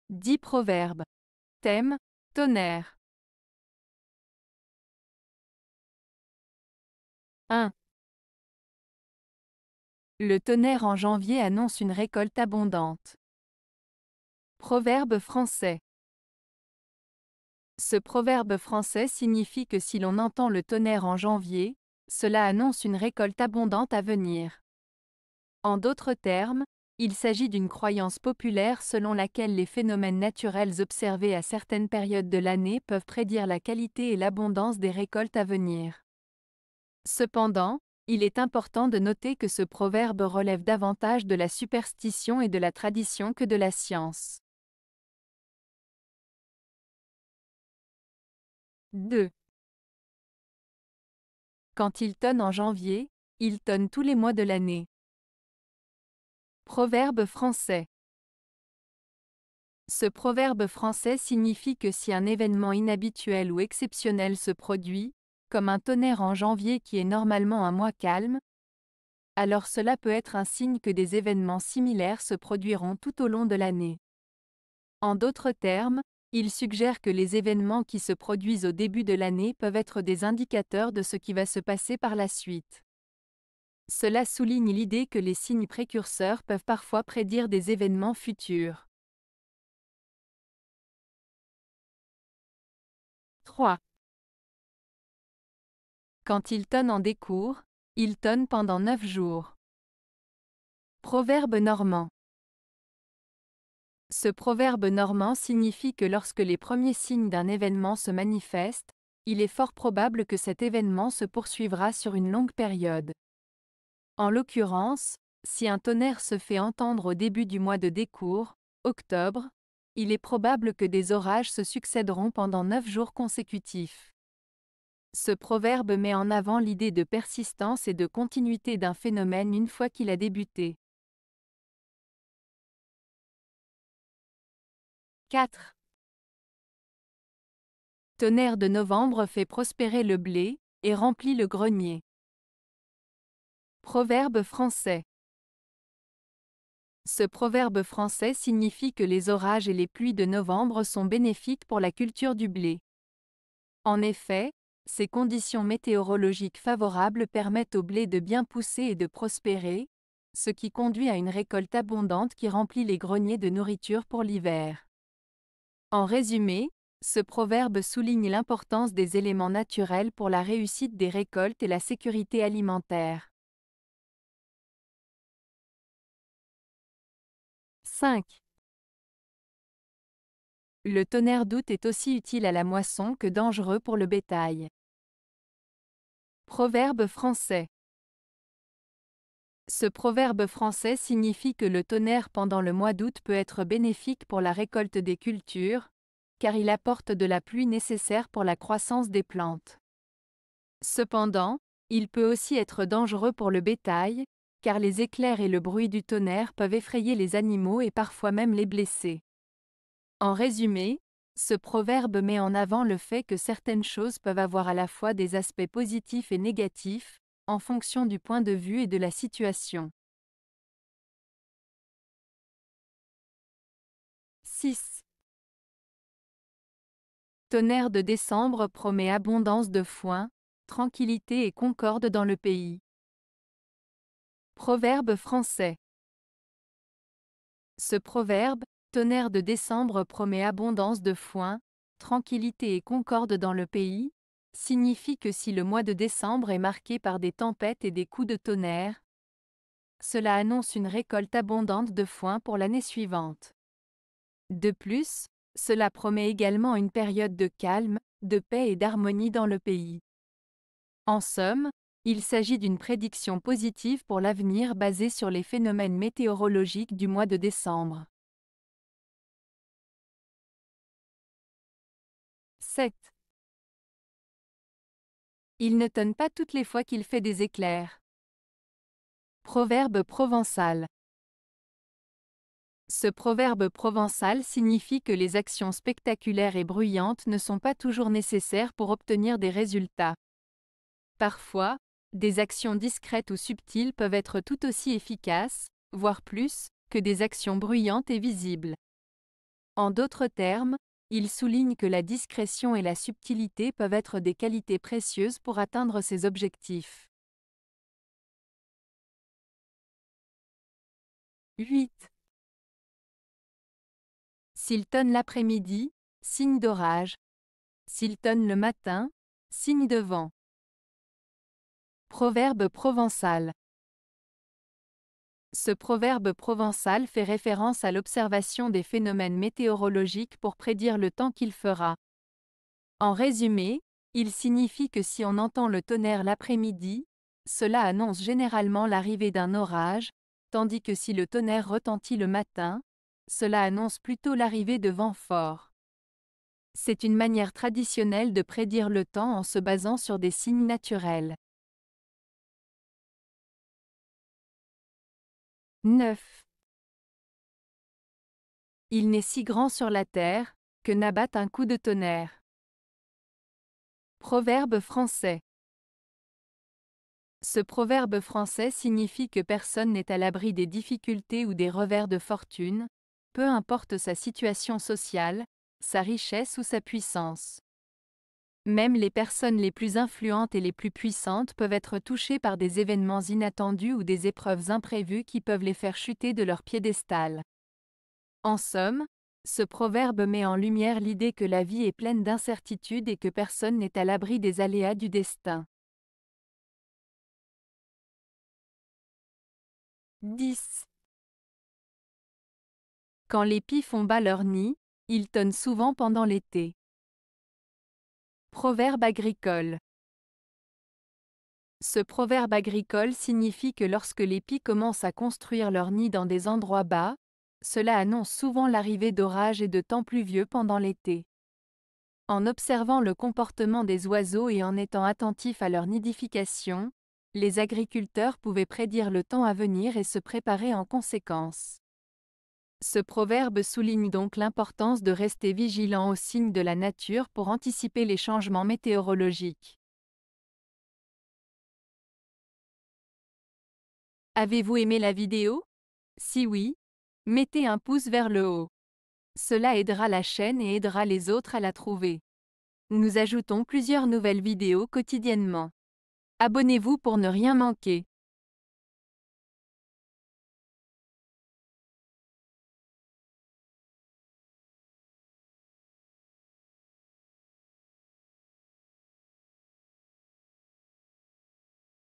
10 proverbes. Thème, tonnerre. 1. Le tonnerre en janvier annonce une récolte abondante. Proverbe français. Ce proverbe français signifie que si l'on entend le tonnerre en janvier, cela annonce une récolte abondante à venir. En d'autres termes, il s'agit d'une croyance populaire selon laquelle les phénomènes naturels observés à certaines périodes de l'année peuvent prédire la qualité et l'abondance des récoltes à venir. Cependant, il est important de noter que ce proverbe relève davantage de la superstition et de la tradition que de la science. 2. Quand il tonne en janvier, il tonne tous les mois de l'année. Proverbe français. Ce proverbe français signifie que si un événement inhabituel ou exceptionnel se produit, comme un tonnerre en janvier qui est normalement un mois calme, alors cela peut être un signe que des événements similaires se produiront tout au long de l'année. En d'autres termes, il suggère que les événements qui se produisent au début de l'année peuvent être des indicateurs de ce qui va se passer par la suite. Cela souligne l'idée que les signes précurseurs peuvent parfois prédire des événements futurs. 3. Quand il tonne en décours, il tonne pendant 9 jours. Proverbe normand. Ce proverbe normand signifie que lorsque les premiers signes d'un événement se manifestent, il est fort probable que cet événement se poursuivra sur une longue période. En l'occurrence, si un tonnerre se fait entendre au début du mois de décours, octobre, il est probable que des orages se succéderont pendant 9 jours consécutifs. Ce proverbe met en avant l'idée de persistance et de continuité d'un phénomène une fois qu'il a débuté. 4. Tonnerre de novembre fait prospérer le blé, et remplit le grenier. Proverbe français. Ce proverbe français signifie que les orages et les pluies de novembre sont bénéfiques pour la culture du blé. En effet, ces conditions météorologiques favorables permettent au blé de bien pousser et de prospérer, ce qui conduit à une récolte abondante qui remplit les greniers de nourriture pour l'hiver. En résumé, ce proverbe souligne l'importance des éléments naturels pour la réussite des récoltes et la sécurité alimentaire. 5. Le tonnerre d'août est aussi utile à la moisson que dangereux pour le bétail. Proverbe français. Ce proverbe français signifie que le tonnerre pendant le mois d'août peut être bénéfique pour la récolte des cultures, car il apporte de la pluie nécessaire pour la croissance des plantes. Cependant, il peut aussi être dangereux pour le bétail, car les éclairs et le bruit du tonnerre peuvent effrayer les animaux et parfois même les blesser. En résumé, ce proverbe met en avant le fait que certaines choses peuvent avoir à la fois des aspects positifs et négatifs, en fonction du point de vue et de la situation. 6. Tonnerre de décembre promet abondance de foin, tranquillité et concorde dans le pays. Proverbe français. Ce proverbe, tonnerre de décembre promet abondance de foin, tranquillité et concorde dans le pays, signifie que si le mois de décembre est marqué par des tempêtes et des coups de tonnerre, cela annonce une récolte abondante de foin pour l'année suivante. De plus, cela promet également une période de calme, de paix et d'harmonie dans le pays. En somme, il s'agit d'une prédiction positive pour l'avenir basée sur les phénomènes météorologiques du mois de décembre. 7. Il ne tonne pas toutes les fois qu'il fait des éclairs. Proverbe provençal. Ce proverbe provençal signifie que les actions spectaculaires et bruyantes ne sont pas toujours nécessaires pour obtenir des résultats. Parfois, des actions discrètes ou subtiles peuvent être tout aussi efficaces, voire plus, que des actions bruyantes et visibles. En d'autres termes, il souligne que la discrétion et la subtilité peuvent être des qualités précieuses pour atteindre ses objectifs. 8. S'il tonne l'après-midi, signe d'orage. S'il tonne le matin, signe de vent. Proverbe provençal. Ce proverbe provençal fait référence à l'observation des phénomènes météorologiques pour prédire le temps qu'il fera. En résumé, il signifie que si on entend le tonnerre l'après-midi, cela annonce généralement l'arrivée d'un orage, tandis que si le tonnerre retentit le matin, cela annonce plutôt l'arrivée de vents forts. C'est une manière traditionnelle de prédire le temps en se basant sur des signes naturels. 9. Il n'est si grand sur la terre, que n'abatte un coup de tonnerre. Proverbe français. Ce proverbe français signifie que personne n'est à l'abri des difficultés ou des revers de fortune, peu importe sa situation sociale, sa richesse ou sa puissance. Même les personnes les plus influentes et les plus puissantes peuvent être touchées par des événements inattendus ou des épreuves imprévues qui peuvent les faire chuter de leur piédestal. En somme, ce proverbe met en lumière l'idée que la vie est pleine d'incertitudes et que personne n'est à l'abri des aléas du destin. 10. Quand les pies font bas leur nid, ils tonnent souvent pendant l'été. Proverbe agricole. Ce proverbe agricole signifie que lorsque les pies commencent à construire leur nid dans des endroits bas, cela annonce souvent l'arrivée d'orages et de temps pluvieux pendant l'été. En observant le comportement des oiseaux et en étant attentifs à leur nidification, les agriculteurs pouvaient prédire le temps à venir et se préparer en conséquence. Ce proverbe souligne donc l'importance de rester vigilant aux signes de la nature pour anticiper les changements météorologiques. Avez-vous aimé la vidéo? Si oui, mettez un pouce vers le haut. Cela aidera la chaîne et aidera les autres à la trouver. Nous ajoutons plusieurs nouvelles vidéos quotidiennement. Abonnez-vous pour ne rien manquer.